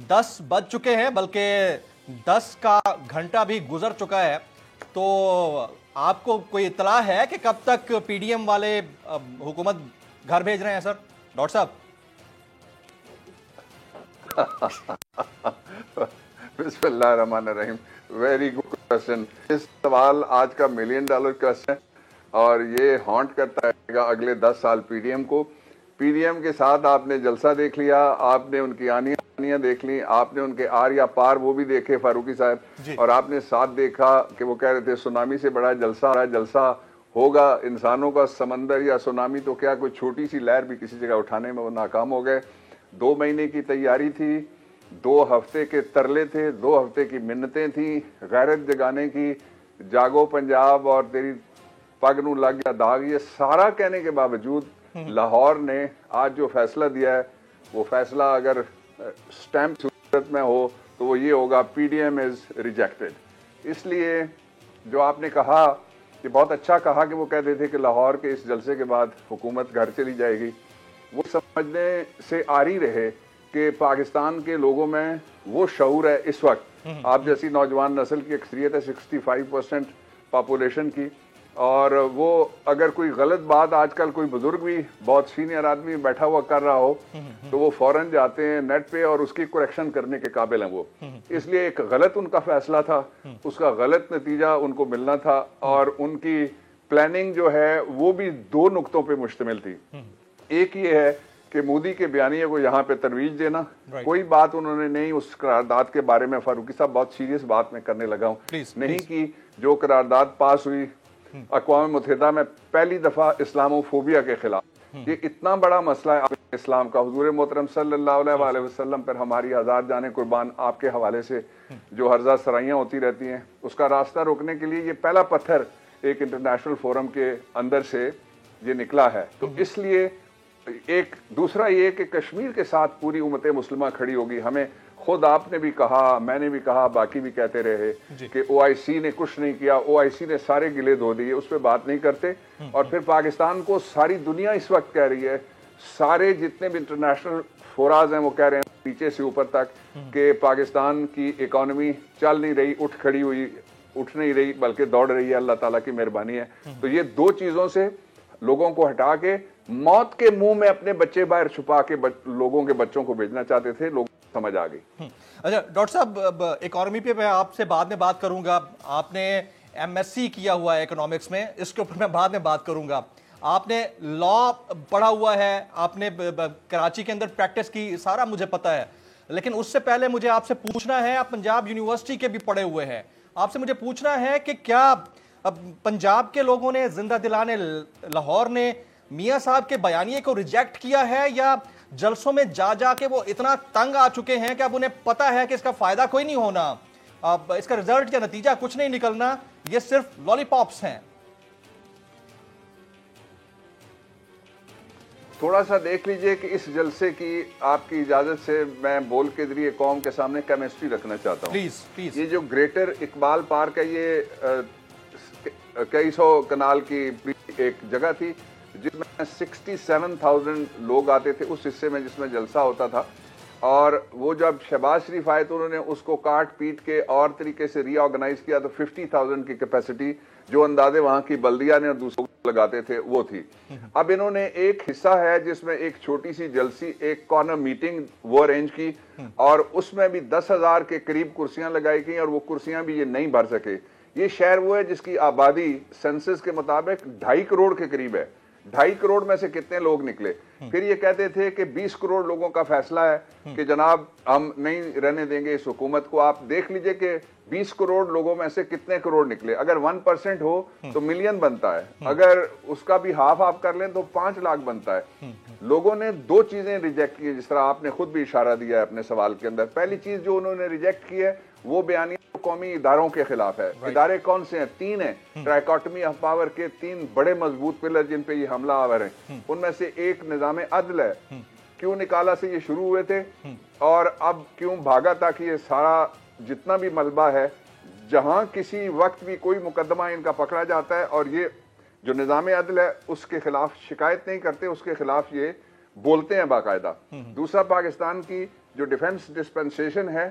10 बज चुके हैं, बल्कि 10 का घंटा भी गुजर चुका है। तो आपको कोई इत्तला है कि कब तक पीडीएम वाले हुकूमत घर भेज रहे हैं सर? डॉक्टर साहब। बिस्मिल्लाहिर्रहमानिर्रहीम, वेरी गुड क्वेश्चन। इस सवाल आज का $1 मिलियन क्वेश्चन है और ये हॉन्ट करता रहेगा अगले 10 साल पीडीएम को। पीडीएम के साथ आपने जलसा देख लिया, आपने उनकी आनियां देख ली, आपने उनके आर या पार वो भी देखे फारूकी साहब, और आपने साथ देखा कि वो कह रहे थे सुनामी से बड़ा जलसा होगा। इंसानों का समंदर या सुनामी तो क्या, कोई छोटी सी लहर भी किसी जगह उठाने में वो नाकाम हो गए। 2 महीने की तैयारी थी, 2 हफ्ते के तरले थे, 2 हफ्ते की मिन्नतें थी, गैरत जगाने की, जागो पंजाब और तेरी पग नू लग गया दाग, ये सारा कहने के बावजूद लाहौर ने आज जो फैसला दिया है, वो फैसला अगर स्टैम्प सूरत में हो तो वो ये होगा, पीडीएम इज रिजेक्टेड। इसलिए जो आपने कहा कि बहुत अच्छा कहा कि वो कहते थे कि लाहौर के इस जलसे के बाद हुकूमत घर चली जाएगी, वो समझने से आ रही रहे कि पाकिस्तान के लोगों में वो शऊर है इस वक्त। आप जैसी नौजवान नस्ल की अक्सरियत है 65% पॉपुलेशन की, और वो अगर कोई गलत बात, आजकल कोई बुजुर्ग भी बहुत सीनियर आदमी बैठा हुआ कर रहा हो तो वो फौरन जाते हैं नेट पे और उसकी करेक्शन करने के काबिल हैं वो। इसलिए एक गलत उनका फैसला था, उसका गलत नतीजा उनको मिलना था, और उनकी प्लानिंग जो है वो भी 2 नुक्तों पे मुश्तमिल थी। एक ये है कि मोदी के बयानिए को यहाँ पे तरवीज देना, कोई बात उन्होंने नहीं उस करारदाद के बारे में, फारूकी साहब बहुत सीरियस बात मैं करने लगा हूँ, नहीं की जो करारदाद पास हुई अक़वाम मुत्तहिदा में पहली दफा इस्लामोफोबिया के खिलाफ। ये इतना बड़ा मसला है इस्लाम का, हुजूर मोहतरम सल्लल्लाहु अलैहि वसल्लम पर हमारी हजार जाने कुर्बान आपके हवाले से जो हर्जा सराइयाँ होती रहती हैं, उसका रास्ता रोकने के लिए ये पहला पत्थर एक इंटरनेशनल फोरम के अंदर से ये निकला है। तो इसलिए एक दूसरा ये कि कश्मीर के साथ पूरी उम्मत मुस्लिमा खड़ी होगी। हमें खुद आपने भी कहा, मैंने भी कहा, बाकी भी कहते रहे कि ओआईसी ने कुछ नहीं किया, ओआईसी ने सारे गिले धो दिए, उस पर बात नहीं करते। और फिर पाकिस्तान को सारी दुनिया इस वक्त कह रही है, सारे जितने भी इंटरनेशनल फोराज हैं वो कह रहे हैं नीचे से ऊपर तक कि पाकिस्तान की इकॉनमी चल नहीं रही, उठ नहीं रही, बल्कि दौड़ रही है। अल्लाह ताला की मेहरबानी है। तो ये 2 चीजों से लोगों को हटा के मौत के मुंह में अपने बच्चे बाहर छुपा के लोगों के बच्चों को भेजना चाहते थे, लोग समझ आ गई। अच्छा डॉक्टर साहब, इकोनॉमी पे मैं आपसे बाद में बात करूंगा। आपने एमएससी किया हुआ है इकोनॉमिक्स में, इसके ऊपर मैं बाद में बात करूंगा। आपने लॉ पढ़ा हुआ है, आपने कराची के अंदर प्रैक्टिस की, सारा मुझे पता है। लेकिन उससे पहले मुझे आपसे पूछना है, आप पंजाब यूनिवर्सिटी के भी पढ़े हुए हैं, आपसे मुझे पूछना है कि क्या अब पंजाब के लोगों ने, जिंदा दिलाने लाहौर ने मियां साहब के बयानिए को रिजेक्ट किया है, या जलसों में जा के वो इतना तंग आ चुके हैं कि अब उन्हें पता है कि इसका फायदा कोई नहीं होना, अब इसका रिजल्ट या नतीजा कुछ नहीं निकलना, ये सिर्फ लॉलीपॉप्स हैं? थोड़ा सा देख लीजिए कि इस जलसे की, आपकी इजाजत से मैं बोल के जरिए कौम के सामने केमिस्ट्री रखना चाहता हूँ। प्लीज। ये जो ग्रेटर इकबाल पार्क है, ये कई सौ कनाल की एक जगह थी जिसमें 67,000 लोग आते थे उस हिस्से में जिसमें जलसा होता था। और वो जब शहबाज शरीफ आए तो उन्होंने उसको काट पीट के और तरीके से रीऑर्गेनाइज किया, तो 50,000 की कैपेसिटी जो अंदाजे वहां की बल्दिया ने और दूसरों को लगाते थे वो थी। अब इन्होंने एक हिस्सा है जिसमें एक छोटी सी जलसी, एक कॉर्नर मीटिंग वो अरेंज की, और उसमें भी 10,000 के करीब कुर्सियां लगाई गई, और वो कुर्सियां भी ये नहीं भर सके। ये शहर वो है जिसकी आबादी सेंसस के मुताबिक 2.5 करोड़ के करीब है। 2.5 करोड़ में से कितने लोग निकले? फिर ये कहते थे कि 20 करोड़ लोगों का फैसला है कि जनाब हम नहीं रहने देंगे इस हुकूमत को। आप देख लीजिए कि 20 करोड़ लोगों में से कितने करोड़ निकले। अगर 1% हो तो मिलियन बनता है, अगर उसका भी हाफ आप कर लें तो 5 लाख बनता है। लोगों ने 2 चीजें रिजेक्ट की, जिस तरह आपने खुद भी इशारा दिया है अपने सवाल के अंदर। पहली चीज जो उन्होंने रिजेक्ट की है वो बयानिया कौमी इदारों के खिलाफ है। इदारे कौन से हैं? 3 हैं। ट्राइकोटमी ऑफ पावर के 3 बड़े मजबूत पिलर जिन पे ये हमला आवर है, उनमें से एक निजाम अदल है। क्यों निकाला से ये शुरू हुए थे और अब क्यों भागा? ताकि ये सारा जितना भी मलबा है, जहां किसी वक्त भी कोई मुकदमा इनका पकड़ा जाता है और ये जो निजाम अदल है उसके खिलाफ शिकायत नहीं करते, उसके खिलाफ ये बोलते हैं बाकायदा। दूसरा, पाकिस्तान की जो डिफेंस डिस्पेंसेशन है,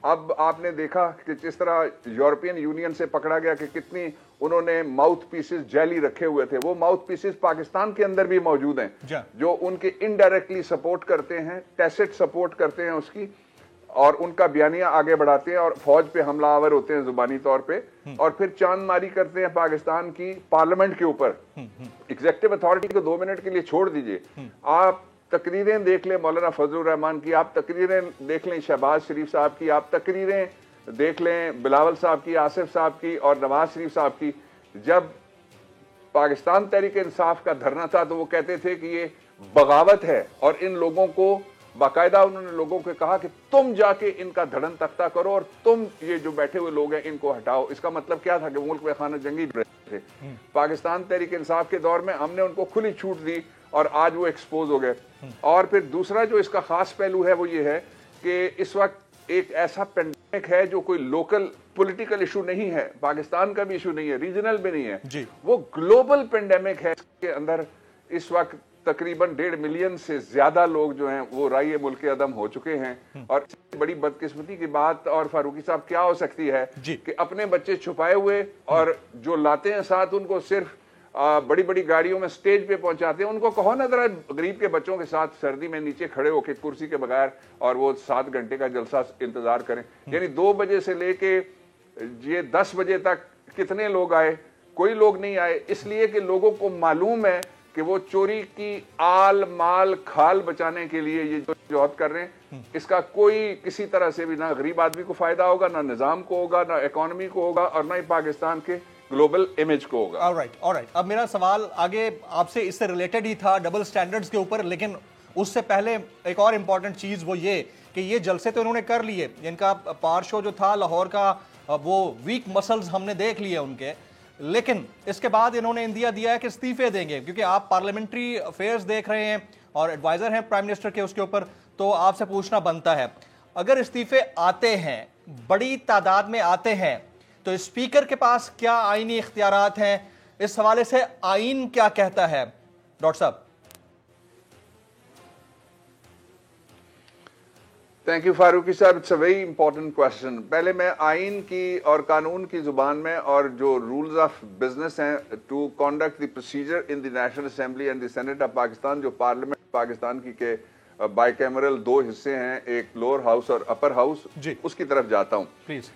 अब आपने देखा कि जिस तरह यूरोपियन यूनियन से पकड़ा गया कि कितनी उन्होंने माउथ पीसेस जैली रखे हुए थे, वो माउथ पीसेस पाकिस्तान के अंदर भी मौजूद हैं जो उनके इनडायरेक्टली सपोर्ट करते हैं, टैसिट सपोर्ट करते हैं उसकी, और उनका बयानिया आगे बढ़ाते हैं और फौज पे हमलावर होते हैं जुबानी तौर पे, और फिर चांदमारी करते हैं पाकिस्तान की पार्लियामेंट के ऊपर। एग्जीक्यूटिव अथॉरिटी को 2 मिनट के लिए छोड़ दीजिए, आप तकरीरें देख लें मौलाना फजलुर रहमान की, आप तकरीरें देख लें शहबाज शरीफ साहब की, आप तकरीरें देख लें बिलावल साहब की, आसिफ साहब की और नवाज शरीफ साहब की। जब पाकिस्तान तहरीक इंसाफ का धरना था तो वो कहते थे कि ये बगावत है, और इन लोगों को बाकायदा उन्होंने लोगों को कहा कि तुम जाके इनका धड़न तख्ता करो और तुम ये जो बैठे हुए लोग हैं इनको हटाओ। इसका मतलब क्या था कि मुल्क में खाना जंगी थे। पाकिस्तान तहरीक इंसाफ के दौर में हमने उनको खुली छूट दी और आज वो एक्सपोज हो गए। और फिर दूसरा जो इसका खास पहलू है वो ये है कि इस वक्त एक ऐसा पेंडेमिक है जो कोई लोकल पॉलिटिकल इशू नहीं है, पाकिस्तान का भी इशू नहीं है, रीजनल भी नहीं है, वो ग्लोबल पेंडेमिक है। इसके अंदर इस वक्त तकरीबन 1.5 मिलियन से ज्यादा लोग जो हैं वो राय मुल्क अदम हो चुके हैं। और बड़ी बदकिस्मती की बात और फारूकी साहब क्या हो सकती है कि अपने बच्चे छुपाए हुए और जो लाते हैं साथ उनको सिर्फ बड़ी बड़ी गाड़ियों में स्टेज पे पहुंचाते हैं। उनको कहो ना जरा गरीब के बच्चों के साथ सर्दी में नीचे खड़े होकर कुर्सी के बगैर और वो 7 घंटे का जलसा इंतजार करें। यानी 2 बजे से लेके ये 10 बजे तक कितने लोग आए? कोई लोग नहीं आए, इसलिए कि लोगों को मालूम है कि वो चोरी की आल माल खाल बचाने के लिए ये जो जोहद कर रहे हैं, इसका कोई किसी तरह से भी ना गरीब आदमी को फायदा होगा, ना निजाम को होगा, ना इकोनॉमी को होगा, और ना ही पाकिस्तान के ग्लोबल इमेज को होगा। ऑलराइट। अब मेरा सवाल आगे आपसे इससे रिलेटेड ही था, डबल स्टैंडर्ड्स के ऊपर, लेकिन उससे पहले एक और इम्पॉर्टेंट चीज वो ये कि ये जलसे तो उन्होंने कर लिए, इनका पार शो जो था लाहौर का वो वीक मसल्स हमने देख लिए उनके, लेकिन इसके बाद इन्होंने इंदिया दिया है कि इस्तीफे देंगे, क्योंकि आप पार्लियामेंट्री अफेयर्स देख रहे हैं और एडवाइजर हैं प्राइम मिनिस्टर के उसके ऊपर, तो आपसे पूछना बनता है अगर इस्तीफे आते हैं, बड़ी तादाद में आते हैं, तो स्पीकर के पास क्या आईनी इख्तियारात हैं? इस हवाले से आईन क्या कहता है डॉक्टर साहब? थैंक यू फारूकी साहब, it's a very important question. पहले मैं आइन की और कानून की जुबान में और जो रूल्स ऑफ बिजनेस हैं to conduct the procedure in the National Assembly and the Senate of Pakistan, जो पार्लियामेंट पाकिस्तान की के बाइकैमरल 2 हिस्से हैं, एक लोअर हाउस और अपर हाउस, उसकी तरफ जाता हूं। प्लीज।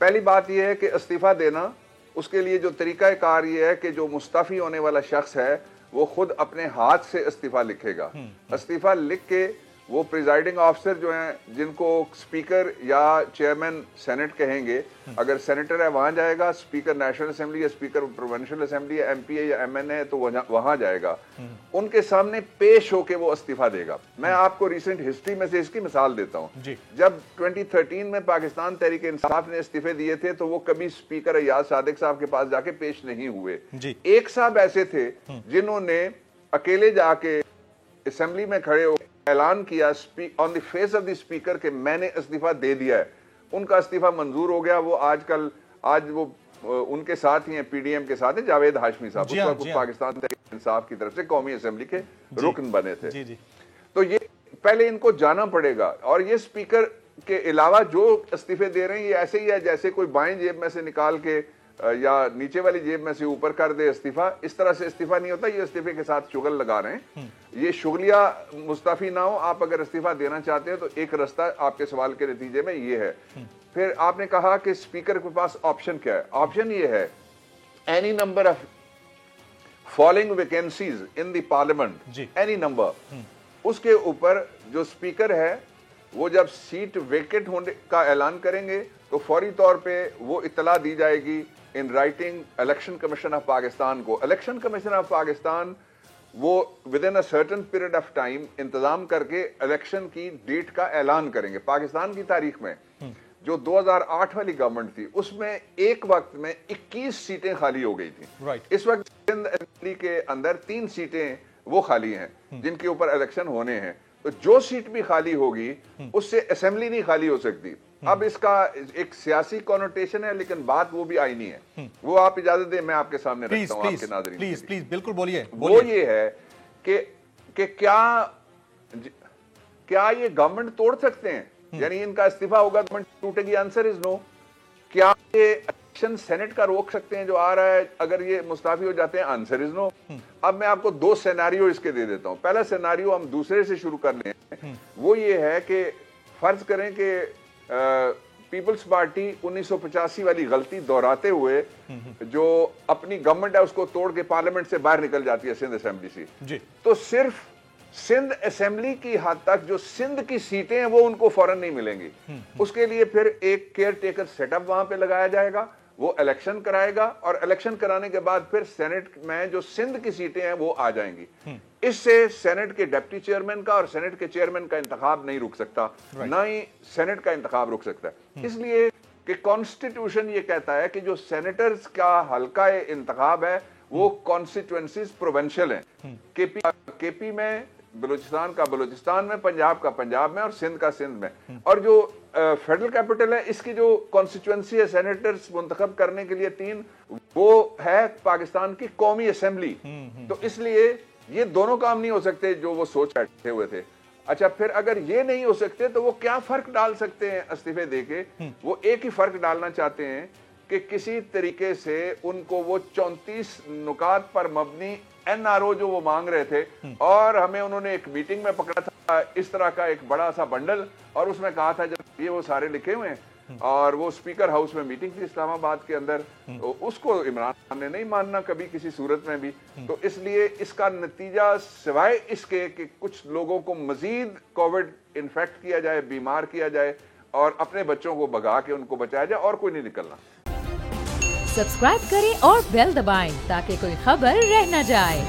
पहली बात यह है कि इस्तीफा देना, उसके लिए जो तरीकाकार ये है कि जो मुस्तफी होने वाला शख्स है वो खुद अपने हाथ से इस्तीफा लिखेगा। इस्तीफा लिख के वो प्रिजाइडिंग ऑफिसर जो हैं, जिनको स्पीकर या चेयरमैन सेनेट कहेंगे, अगर सेनेटर है वहां जाएगा, स्पीकर नेशनल असेंबली या स्पीकर प्रोविंशियल असेंबली या एमपी या एमएनए है तो वहां जाएगा, उनके सामने पेश होके वो इस्तीफा देगा। मैं आपको रिसेंट हिस्ट्री में से इसकी मिसाल देता हूं। जब 2013 में पाकिस्तान तहरीक इंसाफ ने इस्तीफे दिए थे तो वो कभी स्पीकर अयाज सादिक साहब के पास जाके पेश नहीं हुए। एक साहब ऐसे थे जिन्होंने अकेले जाके असेंबली में खड़े हो ऐलान किया on the face of the speaker कि मैंने इस्तीफा दे दिया है। उनका इस्तीफा मंजूर हो गया। वो आज वो उनके साथ ही हैं, पीडीएम के साथ हैं, जावेद हाशमी साहब, उस वक्त पाकिस्तान तहरीक इंसाफ की तरफ से कौमी असेंबली के रुकन बने थे। तो ये पहले इनको जाना पड़ेगा। और ये स्पीकर के अलावा जो इस्तीफे दे रहे हैं ये ऐसे ही है जैसे कोई बाएं जेब में से निकाल के या नीचे वाली जेब में से ऊपर कर दे इस्तीफा। इस तरह से इस्तीफा नहीं होता। ये इस्तीफे के साथ शुगल लगा रहे हैं। ये शुगलिया मुस्तफी ना हो। आप अगर इस्तीफा देना चाहते हैं तो एक रास्ता आपके सवाल के नतीजे में ये है। फिर आपने कहा कि स्पीकर के पास ऑप्शन क्या है। ऑप्शन ये है, any number of following vacancies in the parliament, any number, उसके ऊपर जो स्पीकर है वो जब सीट वेकेट होने का ऐलान करेंगे तो फौरी तौर पे वो इत्तला दी जाएगी in writing election commission of Pakistan को। इलेक्शन कमीशन ऑफ पाकिस्तान वो with in a certain period of time इंतजाम करके इलेक्शन की डेट का ऐलान करेंगे। पाकिस्तान की तारीख में जो 2008 वाली गवर्नमेंट थी उसमें एक वक्त में 21 सीटें खाली हो गई थी। इस वक्त सिंध असेंबली के अंदर 3 सीटें वो खाली हैं जिनके ऊपर इलेक्शन होने हैं। तो जो सीट भी खाली होगी उससे असेंबली नहीं खाली हो सकती। अब इसका एक सियासी कॉनोटेशन है लेकिन बात वो भी आईनी है। वो आप इजाजत दें मैं आपके सामने रखता हूं आपके नाज़रीन। प्लीज बिल्कुल बोलिए। वो ये है कि क्या کیا یہ گورنمنٹ توڑ سکتے ہیں؟ یعنی ان کا استعفا ہوگا گورنمنٹ ٹوٹے گی؟ آنسر از نو. کیا یہ الیکشن سینٹ کا روک سکتے ہیں جو آ رہا ہے اگر یہ مستعفی ہو جاتے ہیں؟ آنسر از نو. اب میں آپ کو 2 سیناریو اس کے دے دیتا ہوں. پہلا سیناریو ہم دوسرے سے شروع کر لیں, وہ یہ ہے کہ فرض کریں کہ پیپلز پارٹی 1985 والی غلطی دہراتے ہوئے جو اپنی گورنمنٹ ہے اس کو توڑ کے پارلیمنٹ سے باہر نکل جاتی ہے سندھ اسمبلی سے, تو صرف سندھ اسمبلی کی حد تک جو سندھ کی سیٹیں ہیں وہ ان کو فوراً نہیں ملیں گی. اس کے لیے پھر ایک کیئر ٹیکر سیٹ اپ وہاں پہ لگایا جائے گا, وہ الیکشن کرائے گا, اور الیکشن کرانے کے بعد پھر سینٹ میں جو سندھ کی سیٹیں ہیں وہ آ جائیں گی. اس سے سینٹ کے ڈپٹی چیئرمین کا اور سینٹ کے چیئرمین کا انتخاب نہیں رک سکتا, نہ ہی سینٹ کا انتخاب رک سکتا ہے. اس لیے کہ کانسٹیٹیوشن یہ کہتا ہے کہ جو سینیٹرز کا حلقہ انتخاب ہے وہ کانسٹیٹوئنسیز پروونشل ہیں. کے پی میں, بلوچستان کا بلوچستان میں, پنجاب کا پنجاب میں, اور سندھ کا سندھ میں. اور جو فیڈرل کیپٹل ہے اس کی جو کانسٹیٹوئنسی ہے سینیٹرز منتخب کرنے کے لیے 3, وہ ہے پاکستان کی قومی اسمبلی. تو اس لیے یہ دونوں کام نہیں ہو سکتے جو وہ سوچ بیٹھے ہوئے تھے. اچھا, پھر اگر یہ نہیں ہو سکتے تو وہ کیا فرق ڈال سکتے ہیں استعفے دے کے؟ وہ ایک ہی فرق ڈالنا چاہتے ہیں کہ کسی طریقے سے ان کو وہ 34 نکات پر مبنی این آر او جو وہ مانگ رہے تھے, اور ہمیں انہوں نے ایک میٹنگ میں پکڑا تھا اس طرح کا ایک بڑا سا بنڈل, اور اس میں کہا تھا جب یہ وہ سارے لکھے ہوئے ہیں, اور وہ اسپیکر ہاؤس میں میٹنگ تھی اسلام آباد کے اندر, اس کو عمران خان نے نہیں ماننا کبھی کسی صورت میں بھی. تو اس لیے اس کا نتیجہ سوائے اس کے کہ کچھ لوگوں کو مزید کووڈ انفیکٹ کیا جائے, بیمار کیا جائے, اور اپنے بچوں کو بھگا کے ان کو بچایا جائے, اور کوئی نہیں نکلنا. سبسکرائب کریں اور بیل دبائیں تاکہ کوئی خبر رہ نہ جائے.